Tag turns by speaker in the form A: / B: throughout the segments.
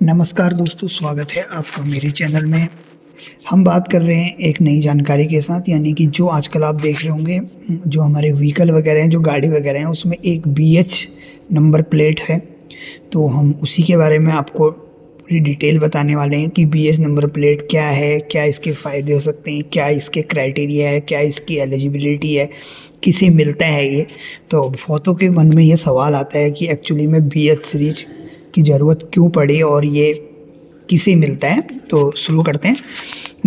A: नमस्कार दोस्तों, स्वागत है आपका मेरे चैनल में। हम बात कर रहे हैं एक नई जानकारी के साथ, यानी कि जो आजकल आप देख रहे होंगे, जो हमारे व्हीकल वगैरह हैं, जो गाड़ी वगैरह हैं, उसमें एक BH नंबर प्लेट है। तो हम उसी के बारे में आपको पूरी डिटेल बताने वाले हैं कि BH नंबर प्लेट क्या है, क्या इसके फ़ायदे हो सकते हैं, क्या इसके क्राइटेरिया है, क्या इसकी एलिजिबिलिटी है, किसे मिलता है ये। तो बहुतों के मन में ये सवाल आता है कि एक्चुअली में BH सीरीज की ज़रूरत क्यों पड़ी और ये किसे मिलता है। तो शुरू करते हैं।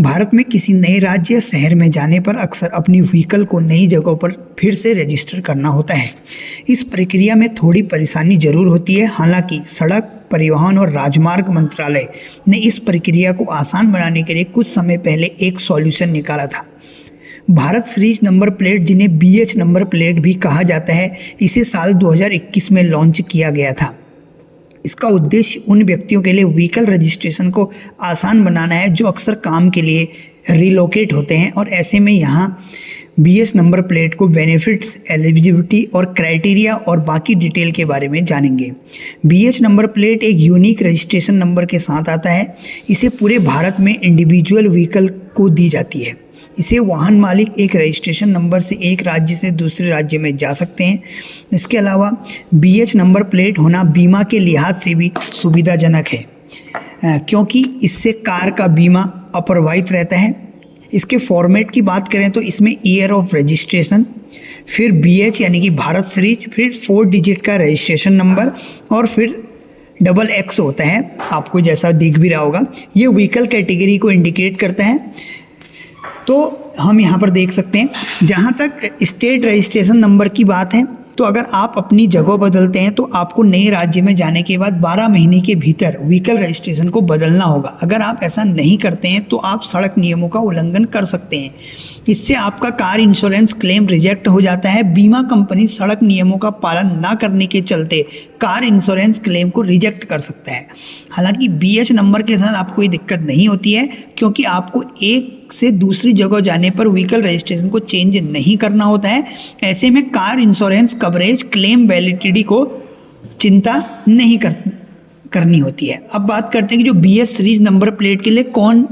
A: भारत में किसी नए राज्य या शहर में जाने पर अक्सर अपनी व्हीकल को नई जगहों पर फिर से रजिस्टर करना होता है। इस प्रक्रिया में थोड़ी परेशानी जरूर होती है, हालांकि सड़क परिवहन और राजमार्ग मंत्रालय ने इस प्रक्रिया को आसान बनाने के लिए कुछ समय पहले एक सॉल्यूशन निकाला था। भारत सीरीज नंबर प्लेट, जिन्हें BH नंबर प्लेट भी कहा जाता है, इसे साल 2021 में लॉन्च किया गया था। इसका उद्देश्य उन व्यक्तियों के लिए व्हीकल रजिस्ट्रेशन को आसान बनाना है जो अक्सर काम के लिए रिलोकेट होते हैं, और ऐसे में यहाँ BH नंबर प्लेट को बेनिफिट्स, एलिजिबिलिटी और क्राइटेरिया और बाकी डिटेल के बारे में जानेंगे। BH नंबर प्लेट एक यूनिक रजिस्ट्रेशन नंबर के साथ आता है। इसे पूरे भारत में इंडिविजुअल व्हीकल को दी जाती है। इसे वाहन मालिक एक रजिस्ट्रेशन नंबर से एक राज्य से दूसरे राज्य में जा सकते हैं। इसके अलावा BH नंबर प्लेट होना बीमा के लिहाज से भी सुविधाजनक है, क्योंकि इससे कार का बीमा अप्रभावित रहता है। इसके फॉर्मेट की बात करें तो इसमें ईयर ऑफ रजिस्ट्रेशन, फिर BH यानी कि भारत सीरीज, फिर 4 डिजिट का रजिस्ट्रेशन नंबर और फिर XX होता है। आपको जैसा दिख भी रहा होगा, ये व्हीकल कैटेगरी को इंडिकेट करता है। तो हम यहाँ पर देख सकते हैं, जहाँ तक स्टेट रजिस्ट्रेशन नंबर की बात है, तो अगर आप अपनी जगह बदलते हैं तो आपको नए राज्य में जाने के बाद 12 महीने के भीतर व्हीकल रजिस्ट्रेशन को बदलना होगा। अगर आप ऐसा नहीं करते हैं तो आप सड़क नियमों का उल्लंघन कर सकते हैं। इससे आपका कार इंश्योरेंस क्लेम रिजेक्ट हो जाता है। बीमा कंपनी सड़क नियमों का पालन ना करने के चलते कार इंश्योरेंस क्लेम को रिजेक्ट कर सकता है। हालांकि BH नंबर के साथ आपको ये दिक्कत नहीं होती है, क्योंकि आपको एक से दूसरी जगह जाने पर व्हीकल रजिस्ट्रेशन को चेंज नहीं करना होता है। ऐसे में car insurance coverage claim validity को चिंता नहीं करनी होती है। अब बात करते हैं कि जो BH सीरीज नंबर प्लेट के लिए कौन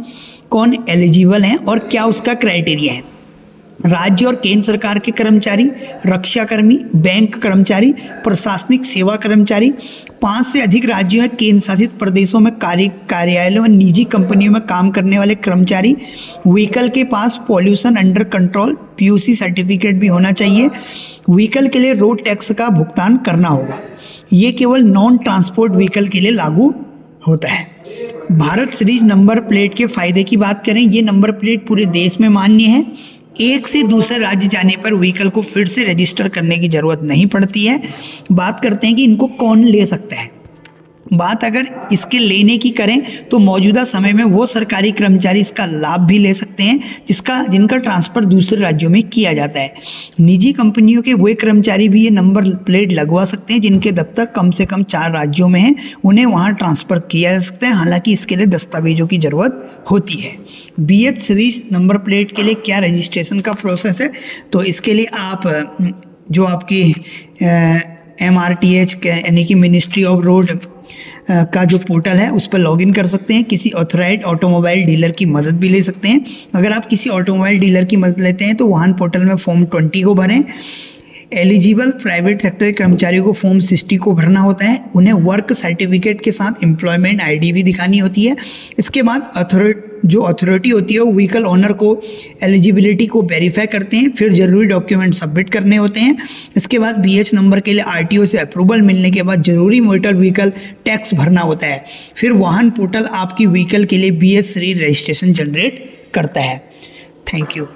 A: कौन एलिजिबल हैं और क्या उसका क्राइटेरिया है। राज्य और केंद्र सरकार के कर्मचारी, रक्षाकर्मी, बैंक कर्मचारी, प्रशासनिक सेवा कर्मचारी, 5 से अधिक राज्यों या केंद्र शासित प्रदेशों में कार्यालयों और निजी कंपनियों में काम करने वाले कर्मचारी, व्हीकल के पास pollution under control PUC certificate भी होना चाहिए। व्हीकल के लिए रोड टैक्स का भुगतान करना होगा। ये केवल नॉन ट्रांसपोर्ट व्हीकल के लिए लागू होता है। भारत सीरीज नंबर प्लेट के फायदे की बात करें, ये नंबर प्लेट पूरे देश में मान्य है। एक से दूसरे राज्य जाने पर व्हीकल को फिर से रजिस्टर करने की ज़रूरत नहीं पड़ती है। बात करते हैं कि इनको कौन ले सकता है। बात अगर इसके लेने की करें तो मौजूदा समय में वो सरकारी कर्मचारी इसका लाभ भी ले सकते हैं जिनका ट्रांसफ़र दूसरे राज्यों में किया जाता है। निजी कंपनियों के वे कर्मचारी भी ये नंबर प्लेट लगवा सकते हैं जिनके दफ्तर कम से कम 4 राज्यों में हैं। उन्हें वहाँ ट्रांसफ़र किया जा सकता है, हालांकि इसके लिए दस्तावेजों की ज़रूरत होती है। BH सीरीज नंबर प्लेट के लिए क्या रजिस्ट्रेशन का प्रोसेस है, तो इसके लिए आप जो आपकी MRTH यानी कि मिनिस्ट्री ऑफ रोड का जो पोर्टल है उस पर लॉगिन कर सकते हैं। किसी ऑथराइज्ड ऑटोमोबाइल डीलर की मदद भी ले सकते हैं। अगर आप किसी ऑटोमोबाइल डीलर की मदद लेते हैं तो वाहन पोर्टल में फॉर्म 20 को भरें। एलिजिबल प्राइवेट सेक्टर के कर्मचारियों को फॉर्म 60 को भरना होता है। उन्हें वर्क सर्टिफिकेट के साथ एम्प्लॉयमेंट ID भी दिखानी होती है। इसके बाद अथॉरिटी होती है वो व्हीकल ओनर को एलिजिबिलिटी को वेरीफाई करते हैं, फिर जरूरी डॉक्यूमेंट सबमिट करने होते हैं। इसके बाद BH नंबर के लिए RTO से अप्रूवल मिलने के बाद जरूरी मोटर व्हीकल टैक्स भरना होता है। फिर वाहन पोर्टल आपकी व्हीकल के लिए BH सीरीज रजिस्ट्रेशन जनरेट करता है। Thank you.